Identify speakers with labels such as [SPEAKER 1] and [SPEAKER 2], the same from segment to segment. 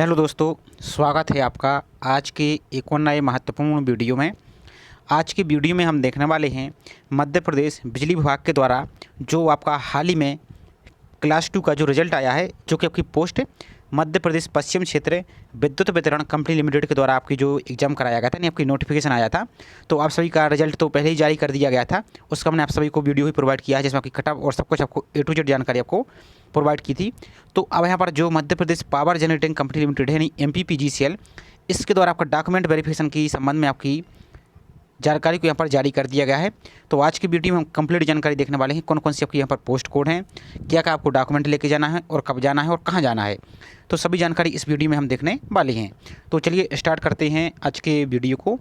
[SPEAKER 1] Hello दोस्तों, स्वागत है आपका आज के एक और नए महत्वपूर्ण वीडियो में। आज की वीडियो में हम देखने वाले हैं मध्य प्रदेश बिजली विभाग के द्वारा जो आपका हाल ही में क्लास 2 का जो रिजल्ट आया है, जो कि आपकी पोस्ट मध्य प्रदेश पश्चिम क्षेत्र विद्युत वितरण कंपनी लिमिटेड के द्वारा आपकी जो एग्ज़ाम कराया गया था, यानी आपकी नोटिफिकेशन आया था। तो आप सभी का रिजल्ट तो पहले ही जारी कर दिया गया था, उसका हमने आप सभी को वीडियो ही प्रोवाइड किया है जिसमें आपकी कटऑफ और सब कुछ आपको A to Z जानकारी आपको प्रोवाइड की थी। तो अब यहाँ पर जो Madhya Pradesh power generating company limited है, यानी MPPGCL, इसके द्वारा आपका डॉक्यूमेंट वेरिफिकेशन की संबंध में आपकी जानकारी को यहाँ पर जारी कर दिया गया है। तो आज की वीडियो में हम कंप्लीट जानकारी देखने वाले हैं, कौन कौन सी आपकी यहाँ पर पोस्ट कोड हैं, क्या क्या आपको डॉक्यूमेंट लेके जाना है और कब जाना है और कहाँ जाना है। तो सभी जानकारी इस वीडियो में हम देखने वाले हैं। तो चलिए स्टार्ट करते हैं आज के वीडियो को।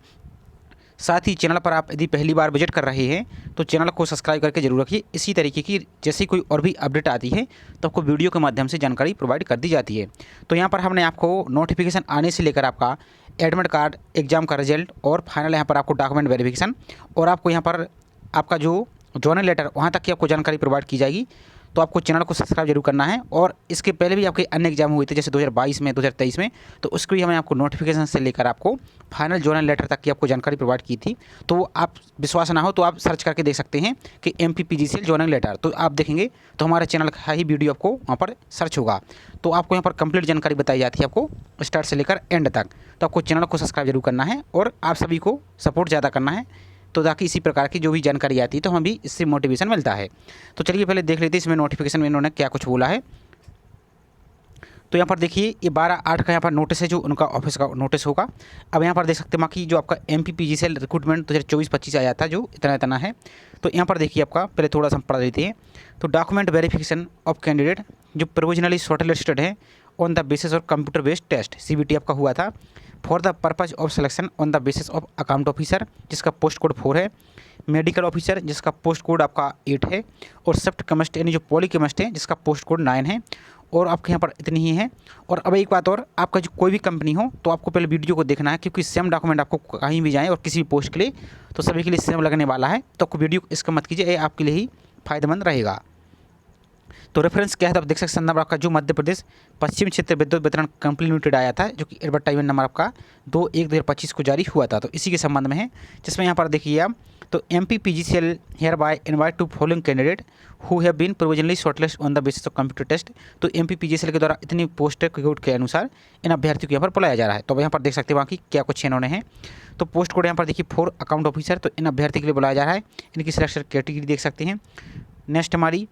[SPEAKER 1] साथ ही चैनल पर आप यदि पहली बार विजिट कर रहे हैं तो चैनल को सब्सक्राइब करके जरूर रखिए। इसी तरीके की जैसे कोई और भी अपडेट आती है तो आपको वीडियो के माध्यम से जानकारी प्रोवाइड कर दी जाती है। तो यहाँ पर हमने आपको नोटिफिकेशन आने से लेकर आपका एडमिट कार्ड, एग्ज़ाम का रिजल्ट और फाइनल यहाँ पर आपको डॉक्यूमेंट वेरिफिकेशन और आपको यहाँ पर आपका जो जॉइनिंग लेटर, वहाँ तक की आपको जानकारी प्रोवाइड की जाएगी। तो आपको चैनल को सब्सक्राइब जरूर करना है। और इसके पहले भी आपके अन्य एग्जाम हुए थे, जैसे 2022 में, 2023 में, तो उसके भी हमें आपको नोटिफिकेशन से लेकर आपको फाइनल जॉइनिंग लेटर तक की आपको जानकारी प्रोवाइड की थी। तो आप विश्वास ना हो तो आप सर्च करके देख सकते हैं कि MPPGCL जॉइनिंग लेटर, तो आप देखेंगे तो हमारे चैनल का ही वीडियो आपको वहाँ पर सर्च होगा। तो आपको यहाँ पर कंप्लीट जानकारी बताई जाती है आपको स्टार्ट से लेकर एंड तक। तो आपको चैनल को सब्सक्राइब जरूर करना है और आप सभी को सपोर्ट ज़्यादा करना है, तो ताकि इसी प्रकार की जो भी जानकारी आती है तो हमें भी इससे मोटिवेशन मिलता है। तो चलिए पहले देख लेते हैं इसमें नोटिफिकेशन में इन्होंने क्या कुछ बोला है। तो यहाँ पर देखिए ये 12/8 का यहाँ पर नोटिस है, जो उनका ऑफिस का नोटिस होगा। अब यहाँ पर देख सकते हैं बाकी जो आपका MPPGCL रिक्रूटमेंट 2024-25 आया था, जो इतना इतना है। तो यहाँ पर देखिए आपका पहले थोड़ा सा हम पढ़ लेते हैं। तो डॉक्यूमेंट वेरिफिकेशन ऑफ कैंडिडेट जो प्रोविजनली शॉर्टलिस्टेड है on the basis of computer based test CBT आपका हुआ था for the purpose of selection on the basis of account officer, जिसका पोस्ट कोड 4 है, मेडिकल ऑफिसर जिसका पोस्ट कोड आपका 8 है, और शिफ्ट केमिस्ट यानी जो पॉली केमिस्ट है जिसका पोस्ट कोड 9 है। और आपके यहाँ पर इतनी ही है। और अब एक बात और, आपका जो कोई भी कंपनी हो तो आपको पहले वीडियो को देखना है, क्योंकि सेम डॉक्यूमेंट आपको कहीं भी जाएँ और किसी भी पोस्ट के लिए तो सभी के लिए सेम लगने वाला है। तो आपको वीडियो इसका मत कीजिए, ये आपके लिए ही फ़ायदेमंद रहेगा। तो रेफरेंस क्या है, तो आप देख सकते हैं संदर्भ आपका जो मध्य प्रदेश पश्चिम क्षेत्र विद्युत वितरण कंपनी लिमिटेड आया था, जो कि एडवर्टाइजमेंट नंबर आपका 2/1/2025 को जारी हुआ था। तो इसी के संबंध में है, जिसमें यहाँ पर देखिए आप, तो MPPGCL hereby invite to following candidate who have been provisionally shortlist on the basis of computer test. तो MPPGCL के द्वारा इतनी पोस्ट कोड के अनुसार इन अभ्यर्थियों को यहाँ पर बुलाया जा रहा है। तो यहाँ पर देख सकते हैं बाकी क्या कुछ इन्होंने है। तो पोस्ट कोड यहाँ पर देखिए 4 अकाउंट ऑफिसर, तो इन अभ्यर्थी के लिए बुलाया जा रहा है। इनकी सिलेक्शन कैटेगरी देख सकते हैं। नेक्स्ट हमारी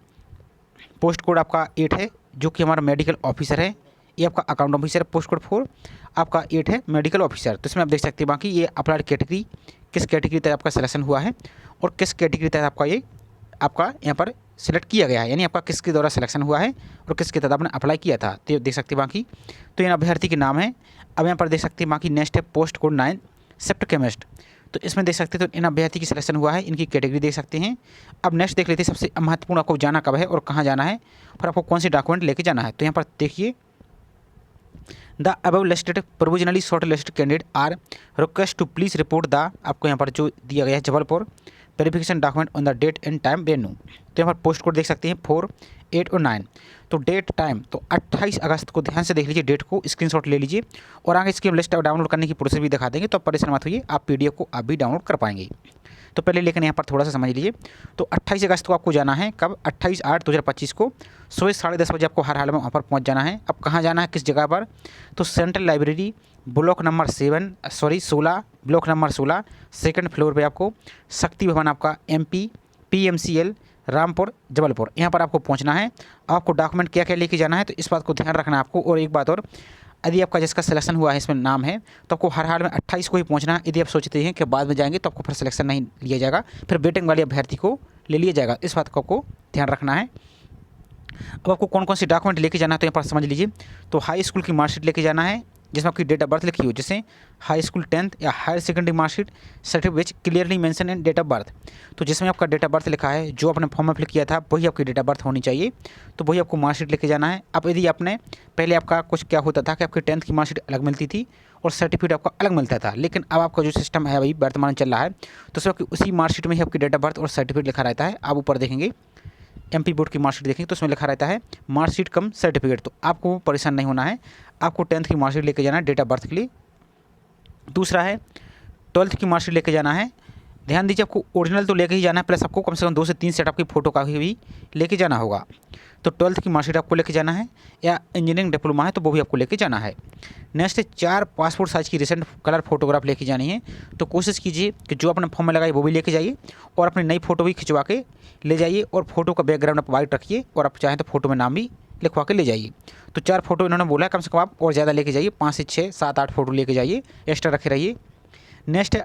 [SPEAKER 1] पोस्ट कोड आपका 8 है, जो कि हमारा मेडिकल ऑफिसर है। ये आपका अकाउंट ऑफिसर पोस्ट कोड 4 आपका 8 है, मेडिकल ऑफिसर। तो इसमें आप देख सकते हैं बाकी ये अप्लाइड कैटेगरी, किस कैटेगरी तक आपका सिलेक्शन हुआ है और किस कैटेगरी तक आपका ये आपका यहाँ पर सिलेक्ट किया गया है, यानी आपका किसके द्वारा सिलेक्शन हुआ है और किसके तहत आपने अप्लाई किया था। तो देख सकते हैं बाकी, तो इन अभ्यर्थी के नाम है। अब यहाँ पर देख सकते हैं बाकी नेक्स्ट है पोस्ट कोड 9 शिफ्ट केमिस्ट। तो इसमें देख सकते हैं तो इन अभ्यर्थी की सिलेक्शन हुआ है, इनकी कैटेगरी देख सकते हैं। अब नेक्स्ट देख लेते हैं सबसे महत्वपूर्ण, आपको जाना कब है और कहाँ जाना है और आपको कौन सी डॉक्यूमेंट लेके जाना है। तो यहाँ पर देखिए, the above listed provisionally short listed candidate are request to please report the, आपको यहाँ पर जो दिया गया है Jabalpur, verification document on the date and time venue. तो यहाँ पर पोस्ट कोड देख सकते हैं 4, 8 और 9। तो डेट टाइम तो 28 अगस्त को, ध्यान से देख लीजिए, डेट को स्क्रीनशॉट ले लीजिए। और आगे इसकी हम लिस्ट डाउनलोड करने की प्रोसेस भी दिखा देंगे, तो परेशान मत होइए, आप PDF को आप भी डाउनलोड कर पाएंगे। तो पहले लेकिन यहाँ पर थोड़ा सा समझ लीजिए। तो 28 अगस्त को आपको जाना है, कब, 28/8/2025 को सुबह 10:30 बजे आपको हर हाल में वहाँ पर पहुँच जाना है। अब कहाँ जाना है, किस जगह पर, तो central library block number 16, block number 16, second floor पे आपको शक्ति भवन आपका MPPMCL रामपुर जबलपुर, यहाँ पर आपको पहुँचना है। आपको डॉक्यूमेंट क्या क्या लेके जाना है, तो इस बात को ध्यान रखना है आपको। और एक बात और, यदि आपका जिसका सिलेक्शन हुआ है इसमें नाम है, तो आपको हर हाल में 28 को ही पहुंचना है। यदि आप सोचते हैं कि बाद में जाएंगे तो आपको फिर सिलेक्शन नहीं लिया जाएगा, फिर वेटिंग वाले अभ्यर्थी को ले लिया जाएगा, इस बात को आपको ध्यान रखना है। अब आपको कौन कौन सी डॉक्यूमेंट लेके जाना है, तो यहाँ पर समझ लीजिए। तो हाई स्कूल की मार्कशीट लेके जाना है, जिसमें आपकी डेट ऑफ बर्थ लिखी हो, जैसे हाई स्कूल 10th या higher secondary marksheet certificate clearly mention in date of birth. तो जिसमें आपका डेट ऑफ बर्थ लिखा है, जो आपने फॉर्म में फिल किया था वही आपकी डेट ऑफ बर्थ होनी चाहिए, तो वही आपको मार्कशीट लेके जाना है। अब यदि आपने पहले आपका कुछ क्या होता था कि आपकी 10th की मार्कशीट अलग मिलती थी और सर्टिफिकेट आपका अलग मिलता था, लेकिन अब आपका जो सिस्टम है अभी वर्तमान चल रहा है, तो उसमें उसी मार्कशीट में ही आपकी डेट ऑफ बर्थ और सर्टिफिकेट लिखा रहता है। आप ऊपर देखेंगे MP बोर्ड की मार्कशीट देखेंगे तो उसमें लिखा रहता है मार्कशीट कम सर्टिफिकेट, तो आपको परेशान नहीं होना है। आपको 10th की मार्कशीट लेके जाना है डेट ऑफ बर्थ के लिए। दूसरा है 12th की मार्कशीट लेके जाना है। ध्यान दीजिए आपको ओरिजिनल तो लेके ही जाना है, प्लस आपको कम से कम 2 से 3 सेट आपकी फ़ोटो कापी भी लेके जाना होगा। तो 12th की मार्कशीट आपको लेके जाना है, या इंजीनियरिंग डिप्लोमा है तो वो भी आपको लेके जाना है। नेक्स्ट 4 पासपोर्ट साइज़ की रिसेंट कलर फोटोग्राफ लेके जानी है। तो कोशिश कीजिए कि जो अपने फॉर्म में लगाई वो भी लेके जाइए, और अपनी नई फ़ोटो भी खिंचवा के ले जाइए, और फोटो का बैकग्राउंड आप वाइट रखिए, और आप चाहें तो फोटो में नाम भी लिखवा के ले जाइए। तो 4 फोटो इन्होंने बोला है, कम से कम आप और ज़्यादा लेके जाइए, 5 से 6 7 8 फोटो लेके जाइए, एक्स्ट्रा रखे रहिए। नेक्स्ट है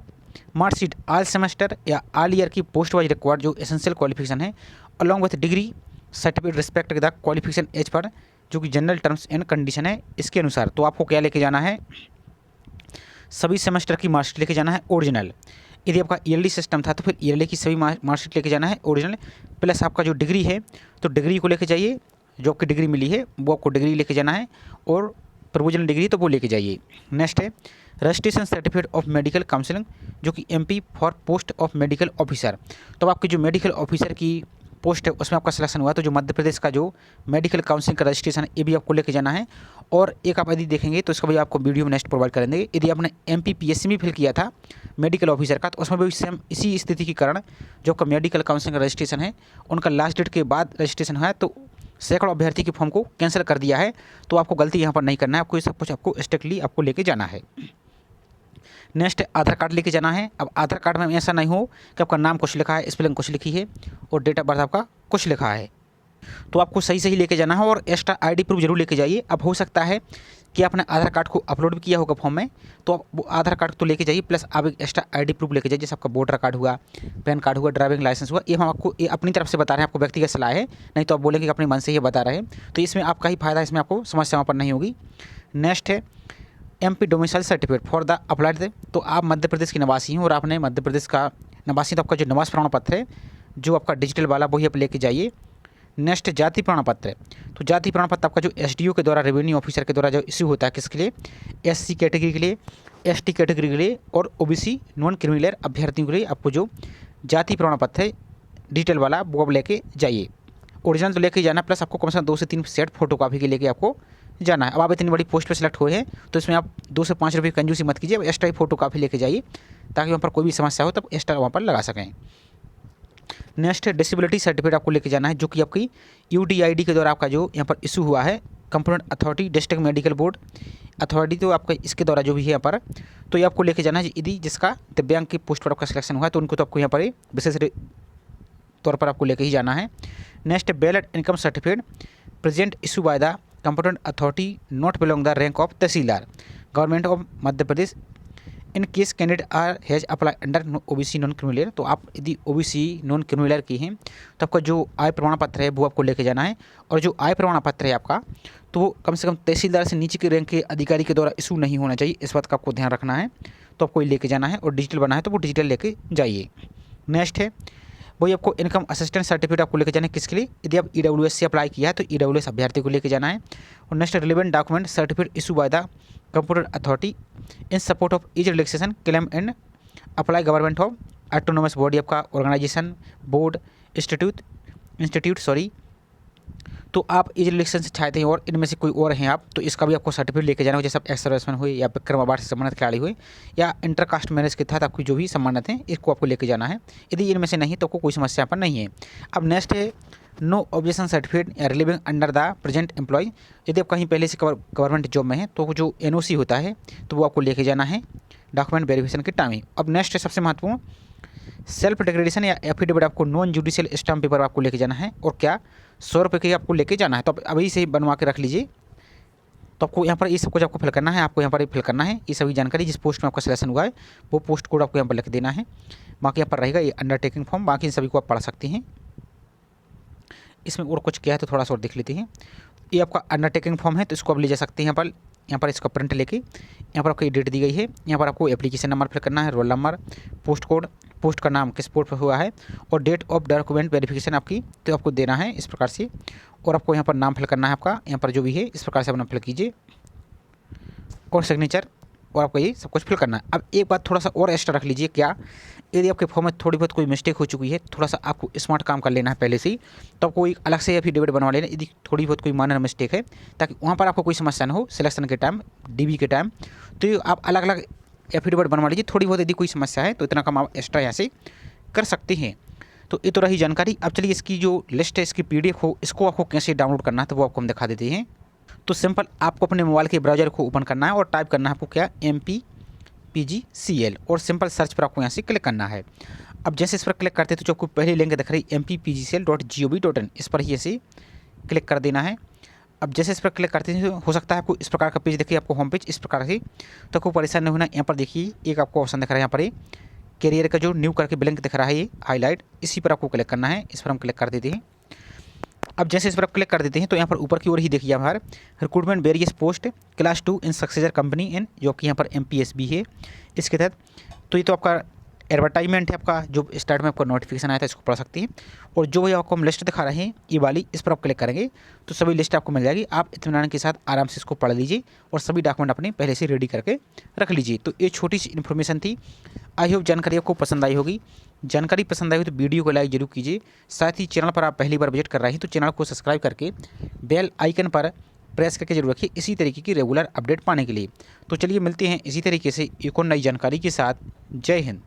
[SPEAKER 1] मार्कशीट ऑल सेमेस्टर या ऑल ईयर की पोस्ट वाइज रिक्वायर्ड जो एसेंशियल क्वालिफिकेशन है, along with degree certificate respect the qualification as per, जो कि जनरल टर्म्स एंड कंडीशन है इसके अनुसार। तो आपको क्या लेके जाना है, सभी सेमेस्टर की मार्कशीट लेके जाना है ओरिजिनल। यदि आपका ईयरली सिस्टम था तो फिर ईयरली की सभी मार्कशीट लेके जाना है ओरिजिनल, प्लस आपका जो डिग्री है तो डिग्री को लेके जाइए, जो आपकी डिग्री मिली है वो आपको डिग्री लेके जाना है, और प्रोविजनल डिग्री तो वो लेके जाइए। नेक्स्ट है registration certificate of medical counselling, जो कि MP for post of medical officer. तो आपकी जो मेडिकल ऑफिसर की पोस्ट है उसमें आपका सिलेक्शन हुआ, तो जो मध्य प्रदेश का जो मेडिकल काउंसलिंग का रजिस्ट्रेशन है ये भी आपको लेके जाना है। और एक आप यदि देखेंगे तो इसका भी आपको वीडियो में नेक्स्ट प्रोवाइड कर देंगे। यदि आपने MPPSC में फिल किया था मेडिकल ऑफिसर का, तो उसमें भी सेम इसी स्थिति के कारण जो आपका मेडिकल काउंसलिंग का रजिस्ट्रेशन है उनका लास्ट डेट के बाद रजिस्ट्रेशन है, तो सैकड़ों अभ्यर्थी के फॉर्म को कैंसिल कर दिया है। तो आपको गलती यहाँ पर नहीं करना है, आपको ये सब कुछ आपको स्ट्रिक्टली आपको लेके जाना है। नेक्स्ट आधार कार्ड लेके जाना है। अब आधार कार्ड में ऐसा नहीं हो कि आपका नाम कुछ लिखा है, स्पेलिंग कुछ लिखी है, और डेट ऑफ बर्थ आपका कुछ लिखा है। तो आपको सही सही लेके जाना है, और एक्स्ट्रा ID प्रूफ जरूर लेके जाइए। अब हो सकता है कि आपने आधार कार्ड को अपलोड भी किया होगा फॉर्म में, तो आप वो आधार कार्ड तो लेके जाइए, प्लस आप एक एक्स्ट्रा ID प्रूफ लेके जाइए, जैसे आपका वोटर कार्ड हुआ, पैन कार्ड हुआ, ड्राइविंग लाइसेंस हुआ। ये हम आपको ये अपनी तरफ से बता रहे हैं, आपको व्यक्तिगत सलाह है, नहीं तो आप बोलेंगे कि अपने मन से ये बता रहे हैं। तो इसमें आपका ही फायदा, इसमें आपको समस्या वहाँ पर नहीं होगी। नेक्स्ट है MP domicile certificate for the applied. तो आप मध्य प्रदेश के निवासी हैं और आपने मध्य प्रदेश का निवासी, तो आपका जो निवास प्रमाण पत्र है जो आपका डिजिटल वाला वही आप लेके जाइए। नेक्स्ट जाति प्रमाण पत्र। तो जाति प्रमाण पत्र आपका जो SDO के द्वारा, रेवेन्यू ऑफिसर के द्वारा जो इश्यू होता है, किसके लिए, SC कैटेगरी के लिए, ST कैटेगरी के लिए, और OBC नॉन क्रिमिनल अभ्यर्थियों के लिए आपको जो जाति प्रमाण पत्र है डिजिटल वाला वो आप लेके जाइए। ओरिजिनल तो लेके जाना, प्लस आपको कम से कम 2 से 3 सेट फोटो कॉपी के लेके आपको जाना है। अब आप इतनी बड़ी पोस्ट पे सिलेक्ट हुए हैं तो इसमें आप 2 से 5 रुपये कंजूसी मत कीजिए, एक्स्ट्रा ही फोटो काफ़ी लेके जाइए, ताकि वहाँ पर कोई भी समस्या हो तब एक्स्ट्रा वहाँ पर लगा सकें। नेक्स्ट डिसेबिलिटी सर्टिफिकेट आपको लेके जाना है, जो कि आपकी UDID के द्वारा आपका जो यहाँ पर इशू हुआ है, component authority district medical board authority, तो आपका इसके द्वारा जो भी है यहाँ पर, तो ये आपको लेके जाना है। यदि जिसका दिव्यांग की पोस्ट पर आपका सिलेक्शन हुआ है तो उनको तो आपको यहाँ पर विशेष तौर पर आपको लेके ही जाना है। Next valid income certificate present issue by the component authority not belong the rank of tehsildar government of Madhya Pradesh in case candidate are has apply under OBC non criminal. तो आप यदि OBC नॉन क्रिमिनल की हैं तो आपका जो आय प्रमाण पत्र है वो आपको लेके जाना है, और जो आय प्रमाण पत्र है आपका तो वो कम से कम तहसीलदार से नीचे के रैंक के अधिकारी के द्वारा इशू नहीं होना चाहिए, इस बात का आपको ध्यान रखना है। तो आपको लेके जाना है, और डिजिटल बना है तो वो डिजिटल लेके जाइए। नेक्स्ट है वही आपको इनकम असिस्टेंट सर्टिफिकेट आपको लेके जाना है, किसके लिए, यदि आप EWS से अप्लाई किया है तो EWS अभ्यर्थी को लेके जाना है। और next relevant document certificate issue by the computer authority in support of age relaxation claim and apply government of autonomous body, आपका ऑर्गेनाइजेशन बोर्ड इंस्टीट्यूट सॉरी। तो आप एज रिलैक्सेशन से चाहते हैं और इनमें से कोई और हैं आप, तो इसका भी आपको सर्टिफिकेट लेके जाना हो, जैसे आप एक्स सर्विसमैन हुए, या विक्रम अवार्ड से सम्मानित खिलाड़ी हुए, या इंटरकास्ट मैरिज के तहत आपकी जो भी सम्मानित हैं, इसको आपको लेके जाना है। यदि इनमें से नहीं तो आपको कोई समस्या पर नहीं है। अब नेक्स्ट है नो ऑब्जेक्शन सर्टिफिकेट या relieving under the present employ. यदि आप कहीं पहले से गवर्नमेंट जॉब में है तो जो NOC होता है तो वो आपको लेके जाना है डॉक्यूमेंट वेरिफिकेशन के टाइम। अब नेक्स्ट है सबसे महत्वपूर्ण सेल्फ डिक्लेरेशन या एफिडेविट, आपको नॉन जुडिशियल स्टाम्प पेपर आपको लेके जाना है, और क्या 100 रुपये के आपको लेके जाना है। तो आप अभी से बनवा के रख लीजिए। तो आपको यहाँ पर ये सब कुछ आपको फिल करना है, आपको यहाँ पर फिल करना है ये सभी जानकारी, जिस पोस्ट में आपका सिलेक्शन हुआ है वो पोस्ट कोड आपको यहाँ पर लिख देना है। बाकी यहाँ पर रहेगा ये अंडरटेकिंग फॉर्म, बाकी इन सभी को आप पढ़ सकते हैं। इसमें और कुछ क्या है तो थोड़ा सा और देख लेते हैं। ये आपका अंडरटेकिंग फॉर्म है, तो इसको आप ले जा सकते हैं यहाँ पर इसका प्रिंट लेके। यहाँ पर आपकी डेट दी गई है, यहाँ पर आपको एप्लीकेशन नंबर फिल करना है, roll number, post code, post का नाम किस पोस्ट पर हुआ है, और डेट ऑफ डॉक्यूमेंट वेरिफिकेशन आपकी तो आपको देना है इस प्रकार से। और आपको यहाँ पर नाम फिल करना है आपका, यहाँ पर जो भी है इस प्रकार से अपना फिल कीजिए, और सिग्नेचर और आपको ये सब कुछ फिल करना है। अब एक बात थोड़ा सा और एक्स्ट्रा रख लीजिए, क्या यदि आपके फॉर्म में थोड़ी बहुत कोई मिस्टेक हो चुकी है, थोड़ा सा आपको स्मार्ट काम कर लेना है पहले से ही, तो आपको एक अलग से एफिडेविट बनवा लेना यदि थोड़ी बहुत कोई माइनर मिस्टेक है, ताकि वहाँ पर आपको कोई समस्या ना हो सिलेक्शन के टाइम, डीबी के टाइम। तो ये आप अलग अलग एफिडेविट बनवा लीजिए, थोड़ी बहुत यदि कोई समस्या है तो इतना काम आप एक्स्ट्रा यहाँ से कर सकते हैं। तो ये तो रही जानकारी। अब चलिए इसकी जो लिस्ट है, इसकी पीडीएफ हो, इसको आपको कैसे डाउनलोड करना है तो वो आपको हम दिखा देते हैं। तो सिंपल आपको अपने मोबाइल के ब्राउज़र को ओपन करना है और टाइप करना है आपको क्या, MPPGCL, और सिंपल सर्च पर आपको यहाँ से क्लिक करना है। अब जैसे इस पर क्लिक करते हैं तो जो आपको पहली लिंक दिख रही MPPGCL.gov.in, इस पर ही ऐसे क्लिक कर देना है। अब जैसे इस पर क्लिक करते हैं हो सकता है आपको इस प्रकार का पेज देखिए, आपको होम पेज इस प्रकार से, तो आपको परेशान नहीं होना। यहाँ पर देखिए एक आपको ऑप्शन दिख रहा है, यहाँ पर कैरियर का जो न्यू करके ब्लैंक दिख रहा है ये हाईलाइट, इसी पर आपको क्लिक करना है। इस पर हम क्लिक कर देते हैं। अब जैसे इस पर आप क्लिक कर देते हैं तो यहाँ पर ऊपर की ओर ही देखिए हमारे रिक्रूटमेंट वेरियस पोस्ट क्लास 2 इन सक्सेसर कंपनी इन, जो कि यहाँ पर MPSB है इसके तहत। तो ये तो आपका एडवर्टाइजमेंट है आपका, जो स्टार्ट में आपको नोटिफिकेशन आया था, इसको पढ़ सकते हैं। और जो ये आपको हम लिस्ट दिखा रहे हैं ये वाली, इस पर आप क्लिक करेंगे तो सभी लिस्ट आपको मिल जाएगी। आप इत्मीनान के साथ आराम से इसको पढ़ लीजिए और सभी डॉक्यूमेंट अपने पहले से रेडी करके रख लीजिए। तो ये छोटी सी इन्फॉर्मेशन थी। आई होप जानकारी आपको पसंद आई होगी। जानकारी पसंद आई हो तो वीडियो को लाइक जरूर कीजिए। साथ ही चैनल पर आप पहली बार विजिट कर रहे हैं तो चैनल को सब्सक्राइब करके बेल आइकन पर प्रेस करके जरूर रखिए इसी तरीके की रेगुलर अपडेट पाने के लिए। तो चलिए मिलते हैं इसी तरीके से एक और नई जानकारी के साथ। जय हिंद।